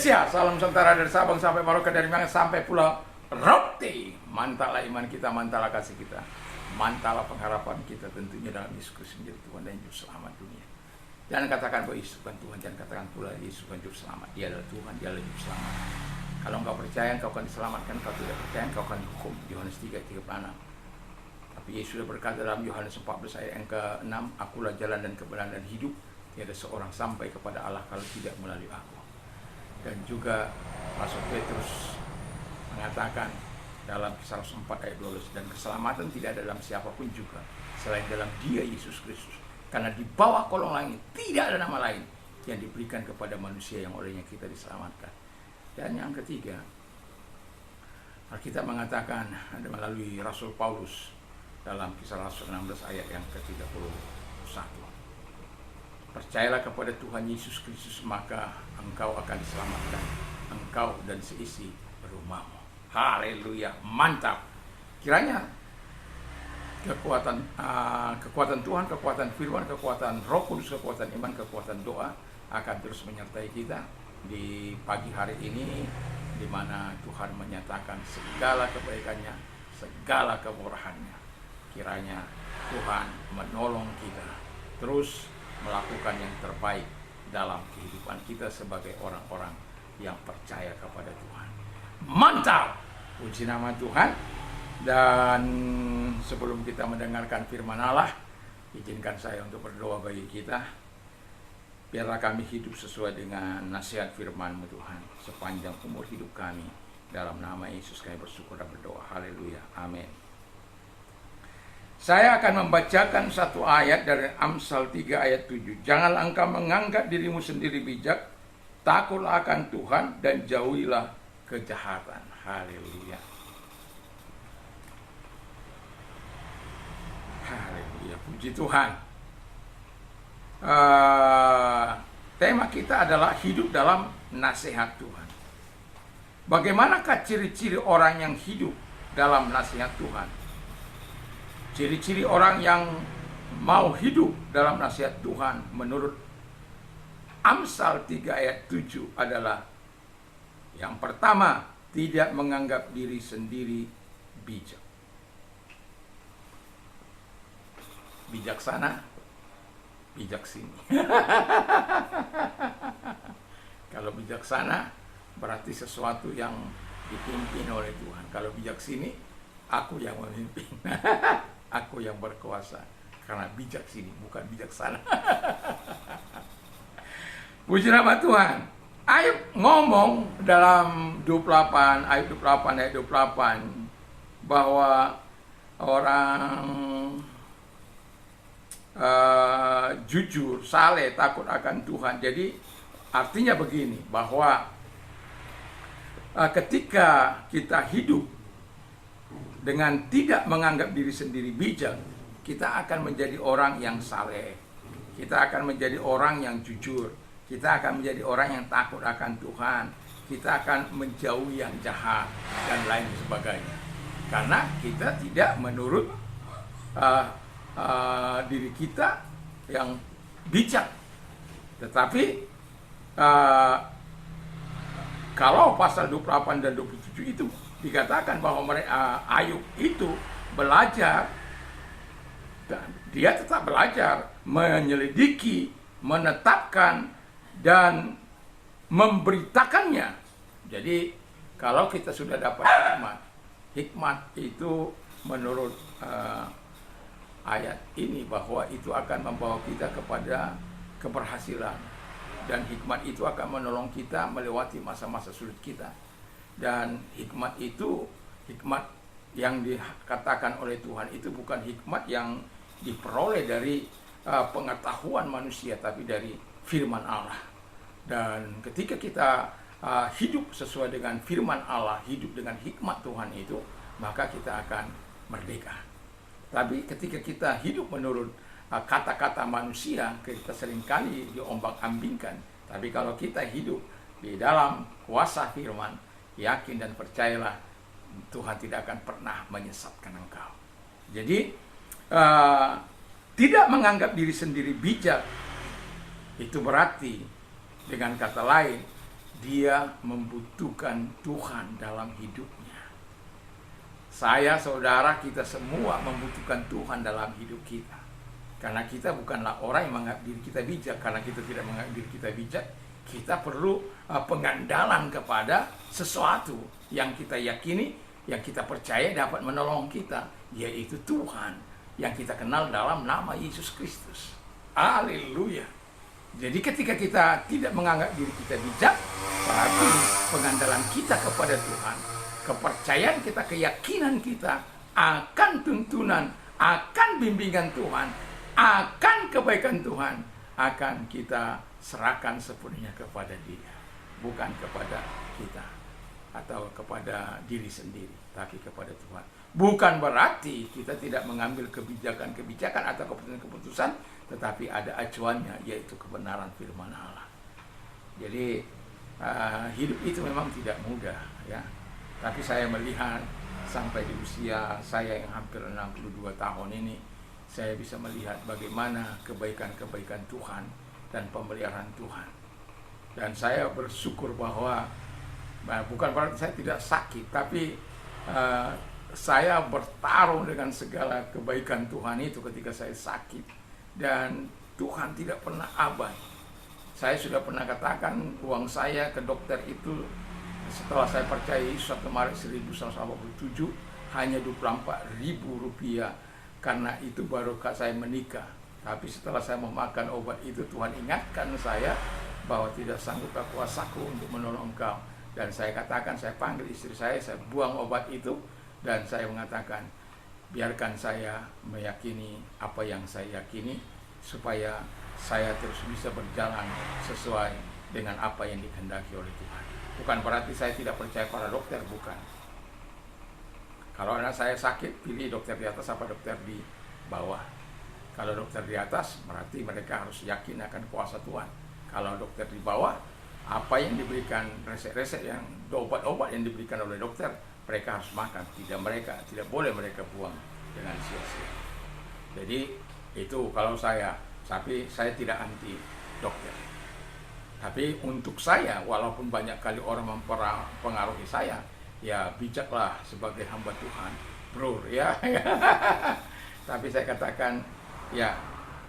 Indonesia, salam Nusantara dari Sabang sampai Merauke, dari Minang sampai Pulau Rote. Mantalah iman kita, mantalah kasih kita, mantalah pengharapan kita tentunya dalam Yesus Kristus menjadi Tuhan dan Juru Selamat dunia. Jangan katakan bahwa Yesus bukan Tuhan, jangan katakan pula Yesus bukan Juru Selamat. Dia adalah Tuhan, dia adalah Juru Selamat. Kalau engkau percaya, engkau akan diselamatkan. Kalau tidak percaya, engkau akan dihukum. Yohanes 3:36. Tapi Yesus sudah berkata dalam Yohanes 14 ayat yang ke-6, akulah jalan dan kebenaran dan hidup. Tiada seorang sampai kepada Allah kalau tidak melalui aku. Dan juga Rasul Petrus mengatakan dalam Kisah Rasul 4 ayat 12, dan keselamatan tidak ada dalam siapapun juga selain dalam Dia Yesus Kristus. Karena di bawah kolong langit tidak ada nama lain yang diberikan kepada manusia yang olehnya kita diselamatkan. Dan yang ketiga, Alkitab mengatakan ada melalui Rasul Paulus dalam Kisah Rasul 16 ayat yang ke-31. Percayalah kepada Tuhan Yesus Kristus, maka engkau akan diselamatkan, engkau dan seisi rumahmu. Haleluya, mantap. Kiranya kekuatan Tuhan, kekuatan firman, kekuatan Roh Kudus, kekuatan iman, kekuatan doa akan terus menyertai kita di pagi hari ini, di mana Tuhan menyatakan segala kebaikannya, segala kemurahannya. Kiranya Tuhan menolong kita terus melakukan yang terbaik dalam kehidupan kita sebagai orang-orang yang percaya kepada Tuhan. Mantap! Puji nama Tuhan. Dan sebelum kita mendengarkan firman Allah, izinkan saya untuk berdoa bagi kita. Biarlah kami hidup sesuai dengan nasihat firman-Mu Tuhan sepanjang umur hidup kami. Dalam nama Yesus kami bersyukur dan berdoa. Haleluya. Amin. Saya akan membacakan satu ayat dari Amsal 3 ayat 7. Janganlah engkau menganggap dirimu sendiri bijak, takutlah akan Tuhan dan jauhilah kejahatan. Haleluya. Haleluya, puji Tuhan. Tema kita adalah hidup dalam nasihat Tuhan. Bagaimanakah ciri-ciri orang yang hidup dalam nasihat Tuhan? Ciri-ciri orang yang mau hidup dalam nasihat Tuhan menurut Amsal 3 ayat 7 adalah, yang pertama, tidak menganggap diri sendiri bijak. Bijaksana, bijak sini. Kalau bijaksana berarti sesuatu yang dipimpin oleh Tuhan. Kalau bijak sini, aku yang memimpin. Aku yang berkuasa. Karena bijak sini, bukan bijaksana. Puji nama Tuhan. Ayub ngomong dalam 28, ayat 28 ayat 28 bahwa orang jujur, saleh, takut akan Tuhan. Jadi artinya begini, bahwa ketika kita hidup dengan tidak menganggap diri sendiri bijak, kita akan menjadi orang yang saleh, kita akan menjadi orang yang jujur, kita akan menjadi orang yang takut akan Tuhan, kita akan menjauhi yang jahat dan lain sebagainya. Karena kita tidak menurut diri kita yang bijak. Tetapi kalau pasal 28 dan 27 itu dikatakan bahwa Ayub itu belajar, dan dia tetap belajar menyelidiki, menetapkan, dan memberitakannya. Jadi kalau kita sudah dapat hikmat itu menurut ayat ini bahwa itu akan membawa kita kepada keberhasilan, dan hikmat itu akan menolong kita melewati masa-masa sulit kita. Dan hikmat itu, hikmat yang dikatakan oleh Tuhan itu bukan hikmat yang diperoleh dari pengetahuan manusia, tapi dari firman Allah. Dan ketika kita hidup sesuai dengan firman Allah, hidup dengan hikmat Tuhan itu, maka kita akan merdeka. Tapi ketika kita hidup menurut kata-kata manusia, kita seringkali diombang-ambingkan. Tapi kalau kita hidup di dalam kuasa firman, yakin dan percayalah, Tuhan tidak akan pernah menyesatkan engkau. Jadi tidak menganggap diri sendiri bijak itu berarti, dengan kata lain, dia membutuhkan Tuhan dalam hidupnya. Saya, saudara, kita semua membutuhkan Tuhan dalam hidup kita. Karena kita bukanlah orang yang menganggap diri kita bijak. Karena kita tidak menganggap diri kita bijak, kita perlu pengandalan kepada sesuatu yang kita yakini, yang kita percaya dapat menolong kita, yaitu Tuhan yang kita kenal dalam nama Yesus Kristus. Haleluya. Jadi ketika kita tidak menganggap diri kita bijak, berarti pengandalan kita kepada Tuhan, kepercayaan kita, keyakinan kita akan tuntunan, akan bimbingan Tuhan, akan kebaikan Tuhan, akan kita serahkan sepenuhnya kepada Dia, bukan kepada kita atau kepada diri sendiri, tapi kepada Tuhan. Bukan berarti kita tidak mengambil kebijakan-kebijakan atau keputusan-keputusan, tetapi ada acuannya, yaitu kebenaran firman Allah. Jadi hidup itu memang tidak mudah, ya. Tapi saya melihat sampai di usia saya yang hampir 62 tahun ini, saya bisa melihat bagaimana kebaikan-kebaikan Tuhan dan pemeliharaan Tuhan. Dan saya bersyukur bahwa bukan berarti saya tidak sakit, tapi saya bertarung dengan segala kebaikan Tuhan itu ketika saya sakit. Dan Tuhan tidak pernah abai. Saya sudah pernah katakan, uang saya ke dokter itu setelah saya percaya Yesus 1 Maret 1987 hanya Rp24.000, karena itu baru saya menikah. Tapi setelah saya memakan obat itu, Tuhan ingatkan saya bahwa tidak sanggup kuasaku untuk menolong engkau. Dan saya katakan, saya panggil istri saya buang obat itu, dan saya mengatakan, biarkan saya meyakini apa yang saya yakini, supaya saya terus bisa berjalan sesuai dengan apa yang dikehendaki oleh Tuhan. Bukan berarti saya tidak percaya para dokter, bukan. Kalau anak saya sakit, pilih dokter di atas apa dokter di bawah. Kalau dokter di atas, berarti mereka harus yakin akan kuasa Tuhan. Kalau dokter di bawah, apa yang diberikan, resep-resep yang obat-obat yang diberikan oleh dokter, mereka harus makan, tidak boleh mereka buang dengan sia-sia. Jadi itu kalau saya, tapi saya tidak anti dokter. Tapi untuk saya, walaupun banyak kali orang mempengaruhi saya, ya bijaklah sebagai hamba Tuhan, bro, ya. Tapi saya katakan, ya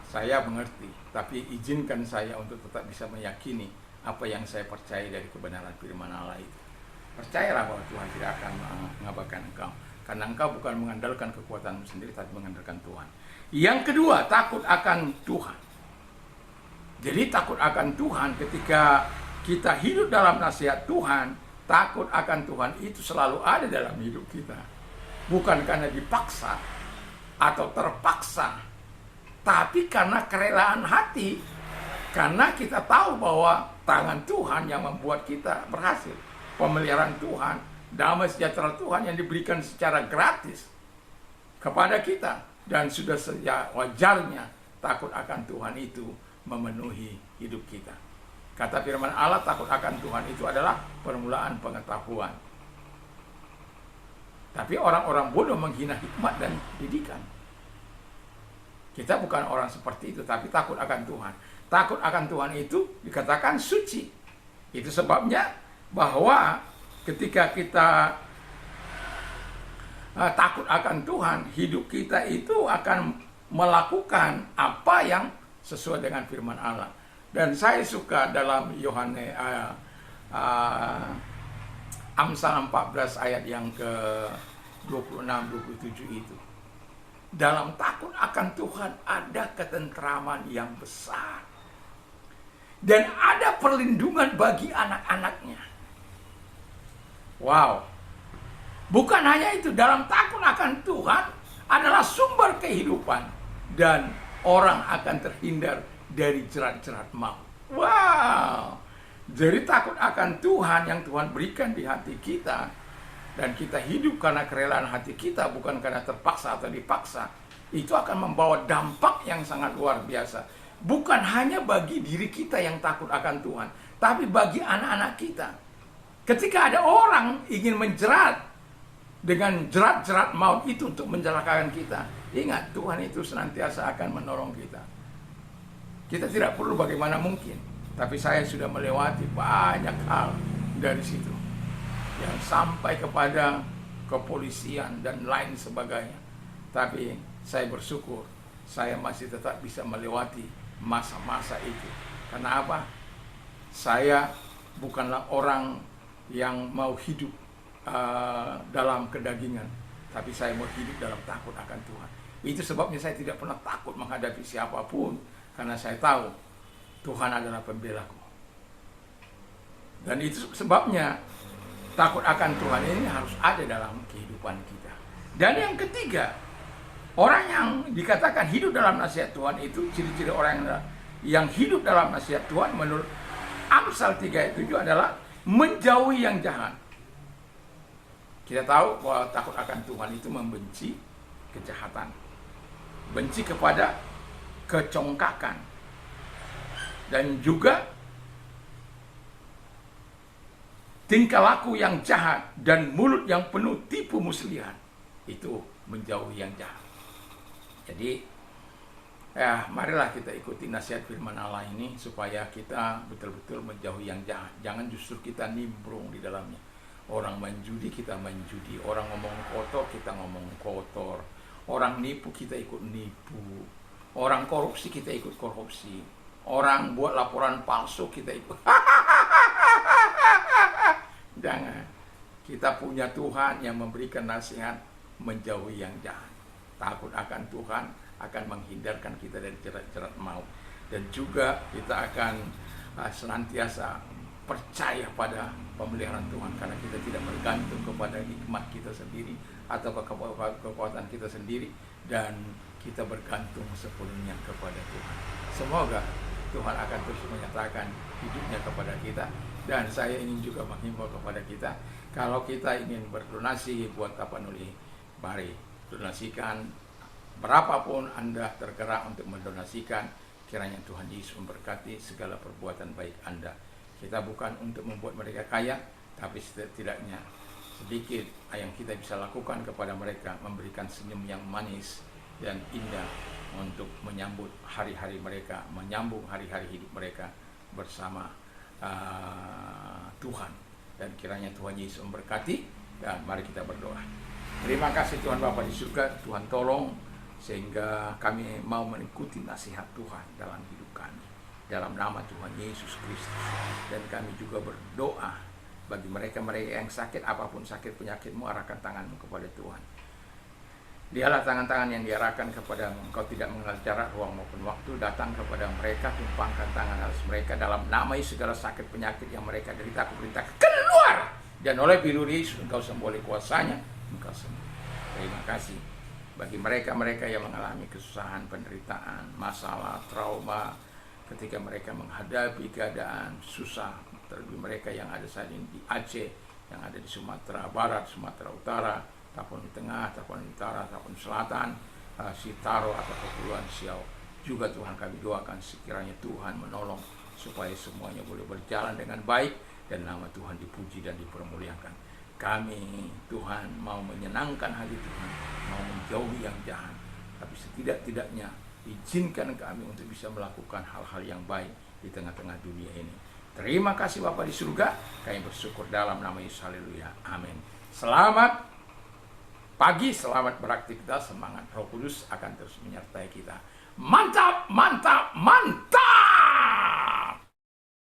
saya mengerti, tapi izinkan saya untuk tetap bisa meyakini apa yang saya percaya dari kebenaran firman Allah itu. Percayalah bahwa Tuhan tidak akan mengabaikan engkau, karena engkau bukan mengandalkan kekuatanmu sendiri, tapi mengandalkan Tuhan. Yang kedua, takut akan Tuhan. Jadi takut akan Tuhan, ketika kita hidup dalam nasihat Tuhan, takut akan Tuhan itu selalu ada dalam hidup kita. Bukan karena dipaksa atau terpaksa, tapi karena kerelaan hati. Karena kita tahu bahwa tangan Tuhan yang membuat kita berhasil. Pemeliharaan Tuhan, damai sejahtera Tuhan yang diberikan secara gratis kepada kita. Dan sudah wajarnya takut akan Tuhan itu memenuhi hidup kita. Kata firman Allah, takut akan Tuhan itu adalah permulaan pengetahuan. Tapi orang-orang bodoh menghina hikmat dan didikan. Kita bukan orang seperti itu, tapi takut akan Tuhan. Takut akan Tuhan itu dikatakan suci. Itu sebabnya bahwa ketika kita takut akan Tuhan, hidup kita itu akan melakukan apa yang sesuai dengan firman Allah. Dan saya suka dalam Yohanes Amsal 14 ayat yang ke 26-27 itu. Dalam takut akan Tuhan ada ketentraman yang besar, dan ada perlindungan bagi anak-anaknya. Wow. Bukan hanya itu, dalam takut akan Tuhan adalah sumber kehidupan, dan orang akan terhindar dari jerat-jerat maut. Wow. Jadi takut akan Tuhan yang Tuhan berikan di hati kita, dan kita hidup karena kerelaan hati kita, bukan karena terpaksa atau dipaksa, itu akan membawa dampak yang sangat luar biasa. Bukan hanya bagi diri kita yang takut akan Tuhan, tapi bagi anak-anak kita. Ketika ada orang ingin menjerat dengan jerat-jerat maut itu untuk mencelakakan kita, ingat, Tuhan itu senantiasa akan menolong kita. Kita tidak perlu bagaimana mungkin, Tapi saya sudah melewati banyak hal dari situ, yang sampai kepada kepolisian dan lain sebagainya. Tapi saya bersyukur saya masih tetap bisa melewati masa-masa itu. Karena apa? Saya bukanlah orang yang mau hidup dalam kedagingan, tapi saya mau hidup dalam takut akan Tuhan. Itu sebabnya saya tidak pernah takut menghadapi siapapun, karena saya tahu Tuhan adalah pembelaku. Dan itu sebabnya takut akan Tuhan ini harus ada dalam kehidupan kita. Dan yang ketiga, orang yang dikatakan hidup dalam nasihat Tuhan itu, ciri-ciri orang yang hidup dalam nasihat Tuhan menurut Amsal 3 ayat 7 adalah menjauhi yang jahat. Kita tahu bahwa takut akan Tuhan itu membenci kejahatan, benci kepada kecongkakan, dan juga tingkah laku yang jahat dan mulut yang penuh tipu muslihat. Itu menjauhi yang jahat. Jadi marilah kita ikuti nasihat firman Allah ini supaya kita betul-betul menjauhi yang jahat. Jangan justru kita nimbrung di dalamnya. Orang main judi, kita main judi. Orang ngomong kotor, kita ngomong kotor. Orang nipu, kita ikut nipu. Orang korupsi, kita ikut korupsi. Orang buat laporan palsu, kita ikut. Jangan. Kita punya Tuhan yang memberikan nasihat menjauhi yang jahat. Takut akan Tuhan akan menghindarkan kita dari jerat-jerat maut. Dan juga kita akan senantiasa percaya pada pemeliharaan Tuhan, karena kita tidak bergantung kepada nikmat kita sendiri atau kekuatan kita sendiri, dan kita bergantung sepenuhnya kepada Tuhan. Semoga Tuhan akan terus menyatakan hidupnya kepada kita. Dan saya ingin juga menghimbau kepada kita, kalau kita ingin berdonasi buat Tapanuli, mari donasikan berapapun Anda tergerak untuk mendonasikan. Kiranya Tuhan Yesus memberkati segala perbuatan baik Anda. Kita bukan untuk membuat mereka kaya, tapi setidaknya sedikit yang kita bisa lakukan kepada mereka, memberikan senyum yang manis dan indah untuk menyambut hari-hari mereka, menyambung hari-hari hidup mereka bersama Tuhan. Dan kiranya Tuhan Yesus memberkati, dan mari kita berdoa. Terima kasih Tuhan Bapa di surga, Tuhan tolong sehingga kami mau mengikuti nasihat Tuhan dalam hidup kami, dalam nama Tuhan Yesus Kristus. Dan kami juga berdoa bagi mereka-mereka yang sakit, apapun sakit penyakitmu, arahkan tanganmu kepada Tuhan. Dialah tangan-tangan yang diarahkan kepada Engkau, tidak mengenal jarak, ruang maupun waktu. Datang kepada mereka, tumpangkan tangan atas mereka, dalam nama Yesus segala sakit penyakit yang mereka derita, aku perintahkan keluar, dan oleh bilur Yesus Engkau sembuh, oleh kuasanya Engkau sembuh. Terima kasih bagi mereka-mereka yang mengalami kesusahan, penderitaan, masalah, trauma, ketika mereka menghadapi keadaan susah, terlebih mereka yang ada saat ini di Aceh, yang ada di Sumatera Barat, Sumatera Utara, Tapon Tengah, Tapon Utara, Tapon Selatan, Sitaro atau Kepulauan Siau. Juga Tuhan kami doakan sekiranya Tuhan menolong supaya semuanya boleh berjalan dengan baik dan nama Tuhan dipuji dan dipermuliakan. Kami Tuhan mau menyenangkan hati Tuhan, mau menjauhi yang jahat, tapi setidak-tidaknya izinkan kami untuk bisa melakukan hal-hal yang baik di tengah-tengah dunia ini. Terima kasih Bapa di surga, kami bersyukur dalam nama Yesus, haleluya, amin. Selamat pagi, selamat beraktivitas, semangat Roh Kudus akan terus menyertai kita. Mantap, mantap, mantap.